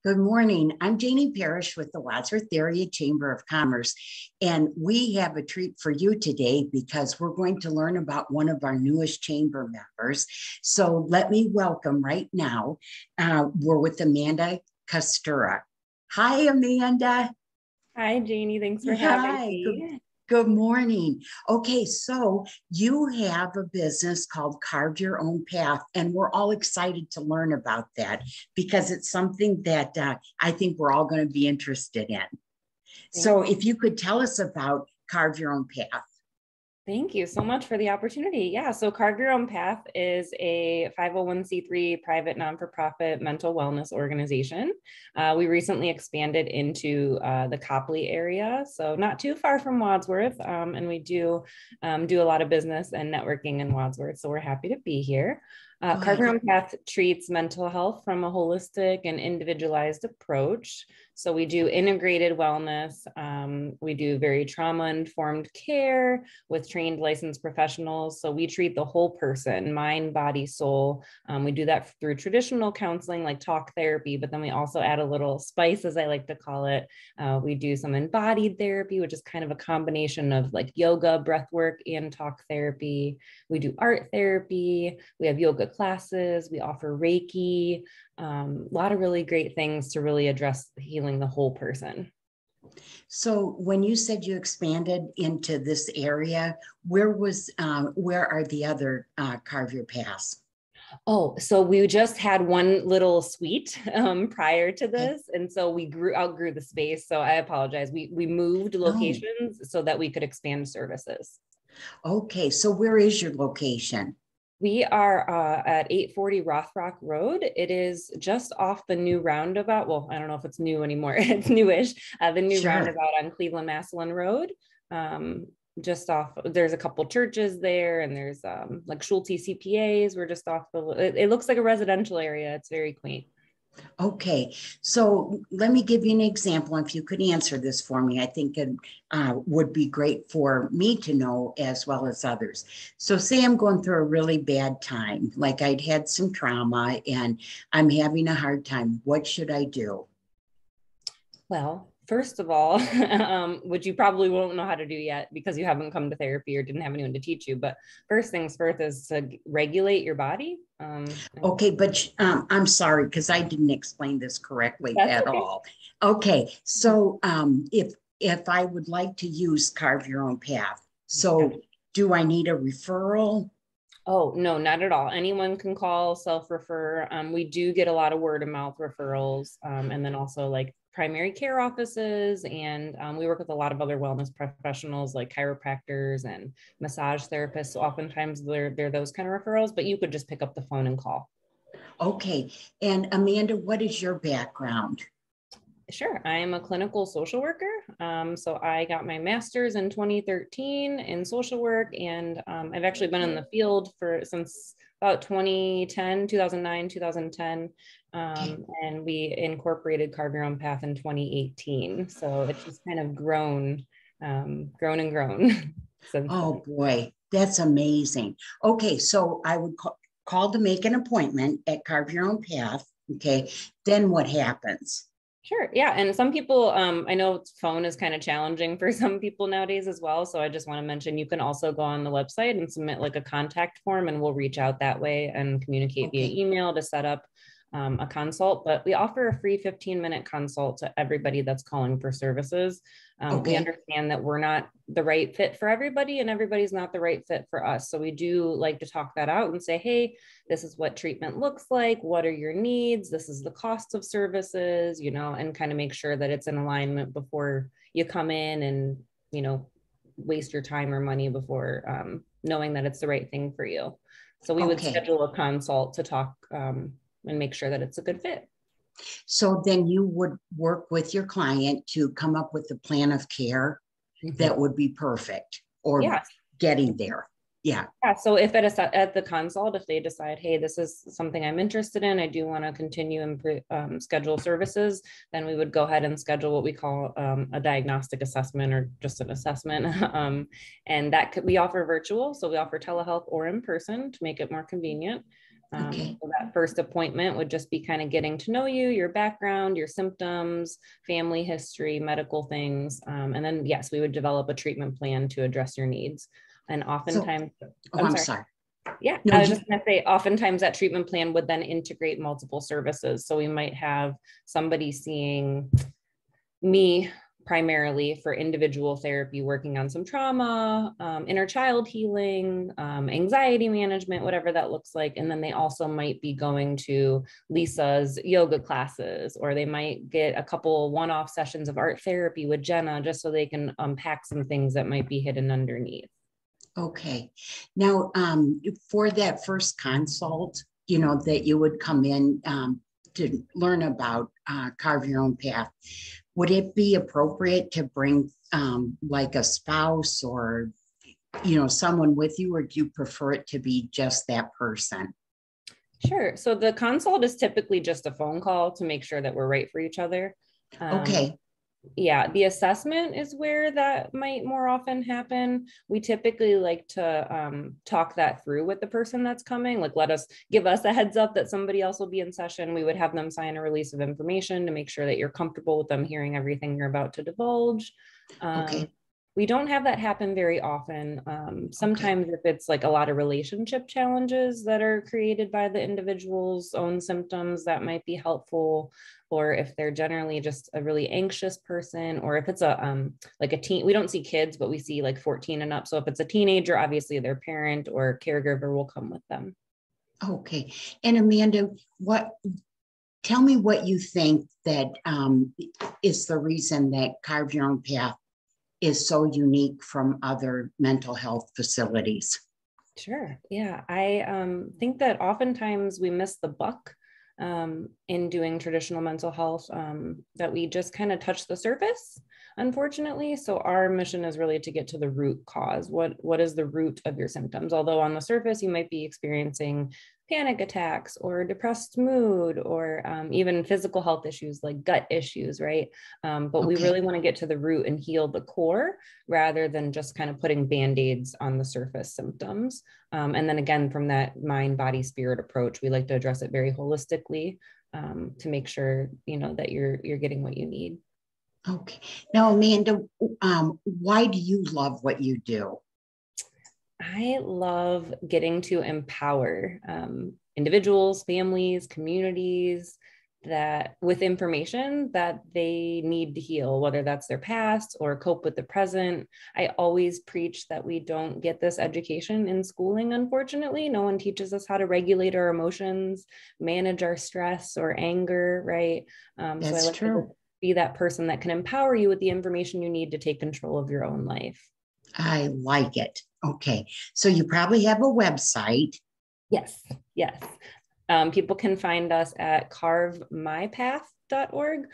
Good morning. I'm Janie Parrish with the Wadsworth Area Chamber of Commerce, and we have a treat for you today because we're going to learn about one of our newest chamber members. So let me welcome right now, we're with Amanda Kostura. Hi, Amanda. Hi, Janie. Thanks for having Hi. me. Good morning. Okay, so you have a business called Carve Your Own Path, and we're all excited to learn about that because it's something that I think we're all going to be interested in. So if you could tell us about Carve Your Own Path. Thank you so much for the opportunity. Yeah, so Carve Your Own Path is a 501c3 private non-for-profit mental wellness organization. We recently expanded into the Copley area, so not too far from Wadsworth, and we do a lot of business and networking in Wadsworth, so we're happy to be here. Carve Your Own Path treats mental health from a holistic and individualized approach. So we do integrated wellness. We do very trauma-informed care with trained licensed professionals. So we treat the whole person, mind, body, soul. We do that through traditional counseling like talk therapy, but then we also add a little spice, as I like to call it. We do some embodied therapy, which is kind of a combination of like yoga, breath work, and talk therapy. We do art therapy. We have yoga classes. We offer Reiki. A lot of really great things to really address healing the whole person. So when you said you expanded into this area, where are the other Carve Your Paths? Oh, so we just had one little suite prior to this. And so we outgrew the space. So I apologize. We moved locations so that we could expand services. Okay, so where is your location? We are at 840 Rothrock Road. It is just off the new roundabout. Well, I don't know if it's new anymore. It's newish. The new roundabout on Cleveland Massillon Road. Just off, there's a couple churches there, and there's like Schulte CPAs. We're just off it looks like a residential area. It's very quaint. Okay, so let me give you an example. If you could answer this for me, I think it would be great for me to know as well as others. So say I'm going through a really bad time, like I'd had some trauma and I'm having a hard time. What should I do? Well, first of all, which you probably won't know how to do yet because you haven't come to therapy or didn't have anyone to teach you. But first things first is to regulate your body. Okay, but I'm sorry because I didn't explain this correctly at all. Okay, so if I would like to use Carve Your Own Path, so do I need a referral? Oh, no, not at all. Anyone can call, self-refer. We do get a lot of word of mouth referrals, and then also like primary care offices. And we work with a lot of other wellness professionals like chiropractors and massage therapists. So oftentimes they're those kind of referrals, but you could just pick up the phone and call. Okay. And Amanda, what is your background? Sure. I am a clinical social worker. So I got my master's in 2013 in social work, and I've actually been in the field since about 2010, 2009, 2010. And we incorporated Carve Your Own Path in 2018. So it's just kind of grown and grown. Oh boy, that's amazing. Okay. So I would call to make an appointment at Carve Your Own Path. Okay. Then what happens? Sure. Yeah. And some people, I know phone is kind of challenging for some people nowadays as well. So I just want to mention you can also go on the website and submit like a contact form, and we'll reach out that way and communicate via email to set up a consult. But we offer a free 15-minute consult to everybody that's calling for services. We understand that we're not the right fit for everybody, and everybody's not the right fit for us. So we do like to talk that out and say, hey, this is what treatment looks like. What are your needs? This is the cost of services, and kind of make sure that it's in alignment before you come in and, waste your time or money before knowing that it's the right thing for you. So we would schedule a consult to talk and make sure that it's a good fit. So then you would work with your client to come up with a plan of care that would be perfect, or getting there. Yeah. So if at the consult, if they decide, hey, this is something I'm interested in, I do want to continue and schedule services, then we would go ahead and schedule what we call a diagnostic assessment, or just an assessment. And we offer virtual. So we offer telehealth or in person to make it more convenient. Okay. So that first appointment would just be kind of getting to know you, your background, your symptoms, family history, medical things. And then, yes, we would develop a treatment plan to address your needs. And oftentimes, I'm sorry. Yeah, No, I was just going to say, oftentimes that treatment plan would then integrate multiple services. So we might have somebody seeing me primarily for individual therapy, working on some trauma, inner child healing, anxiety management, whatever that looks like. And then they also might be going to Lisa's yoga classes, or they might get a couple one-off sessions of art therapy with Jenna, just so they can unpack some things that might be hidden underneath. Okay. Now, for that first consult, that you would come in to learn about Carve Your Own Path, would it be appropriate to bring like a spouse or, someone with you, or do you prefer it to be just that person? Sure. So the consult is typically just a phone call to make sure that we're right for each other. Okay. Yeah, the assessment is where that might more often happen. We typically like to talk that through with the person that's coming, like give us a heads up that somebody else will be in session. We would have them sign a release of information to make sure that you're comfortable with them hearing everything you're about to divulge. Okay. We don't have that happen very often. Sometimes if it's like a lot of relationship challenges that are created by the individual's own symptoms, that might be helpful. Or if they're generally just a really anxious person, or if it's like a teen, we don't see kids, but we see like 14 and up. So if it's a teenager, obviously their parent or caregiver will come with them. Okay. And Amanda, tell me what you think that is the reason that Carve Your Own Path is so unique from other mental health facilities. Sure. Yeah. I think that oftentimes we miss the buck in doing traditional mental health, that we just kind of touch the surface, unfortunately. So our mission is really to get to the root cause. What is the root of your symptoms? Although on the surface, you might be experiencing panic attacks or depressed mood, or even physical health issues like gut issues, right? But we really want to get to the root and heal the core rather than just kind of putting Band-Aids on the surface symptoms. And then again, from that mind, body, spirit approach, we like to address it very holistically to make sure, that you're getting what you need. Okay. Now, Amanda, why do you love what you do? I love getting to empower individuals, families, communities that with information that they need to heal, whether that's their past or cope with the present. I always preach that we don't get this education in schooling, unfortunately. No one teaches us how to regulate our emotions, manage our stress or anger, right? That's so I like true. to be that person that can empower you with the information you need to take control of your own life. I like it. Okay. So you probably have a website. Yes. People can find us at carvemypath.org.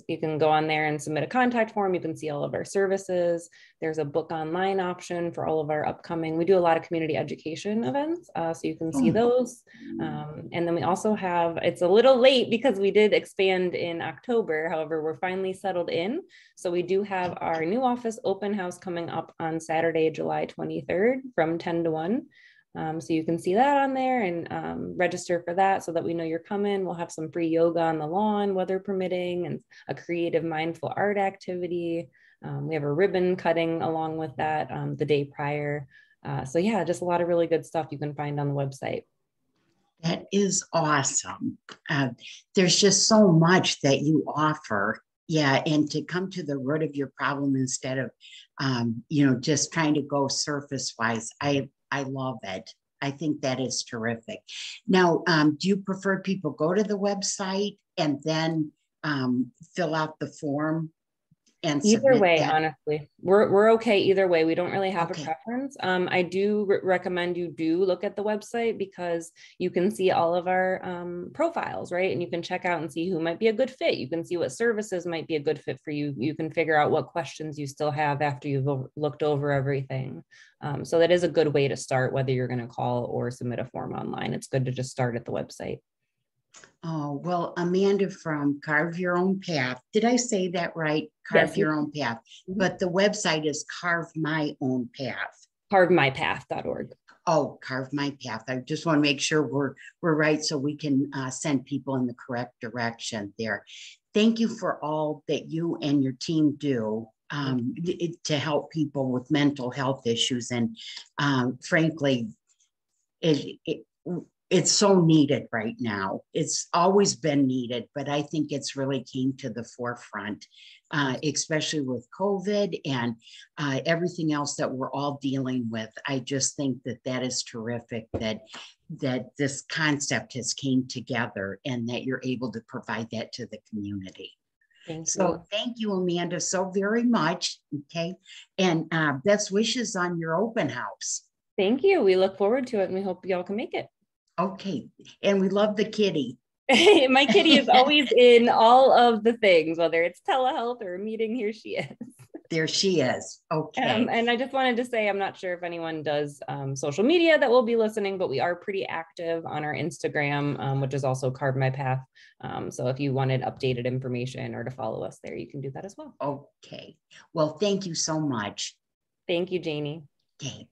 You can go on there and submit a contact form. You can see all of our services. There's a book online option for all of our upcoming. We do a lot of community education events, so you can see those. And then we also have, it's a little late because we did expand in October. However, we're finally settled in. So we do have our new office open house coming up on Saturday, July 23rd from 10 to 1. So you can see that on there and register for that so that we know you're coming. We'll have some free yoga on the lawn, weather permitting, and a creative mindful art activity. We have a ribbon cutting along with that the day prior. So yeah, just a lot of really good stuff you can find on the website. That is awesome. There's just so much that you offer. Yeah. And to come to the root of your problem instead of, just trying to go surface wise. I love it. I think that is terrific. Now, do you prefer people go to the website and then fill out the form and Either way, that? honestly, we're okay either way. We don't really have a preference. I do recommend you do look at the website because you can see all of our profiles, right? And you can check out and see who might be a good fit. You can see what services might be a good fit for you. You can figure out what questions you still have after you've looked over everything. So that is a good way to start, whether you're going to call or submit a form online. It's good to just start at the website. Oh, well, Amanda from Carve Your Own Path. Did I say that right? Carve Your Own Path. But the website is Carve My Own Path. Carvemypath.org. Oh, Carve My Path. I just want to make sure we're right so we can send people in the correct direction there. Thank you for all that you and your team do to help people with mental health issues. And frankly, it it's so needed right now. It's always been needed, but I think it's really came to the forefront, especially with COVID and everything else that we're all dealing with. I just think that that is terrific that this concept has came together and that you're able to provide that to the community. So thank you, Amanda, so very much. Okay. And best wishes on your open house. Thank you. We look forward to it and we hope y'all can make it. Okay. And we love the kitty. My kitty is always in all of the things, whether it's telehealth or a meeting, here she is. There she is. Okay. And I just wanted to say, I'm not sure if anyone does social media that will be listening, but we are pretty active on our Instagram, which is also Carve My Path. So if you wanted updated information or to follow us there, you can do that as well. Okay. Well, thank you so much. Thank you, Janie. Okay.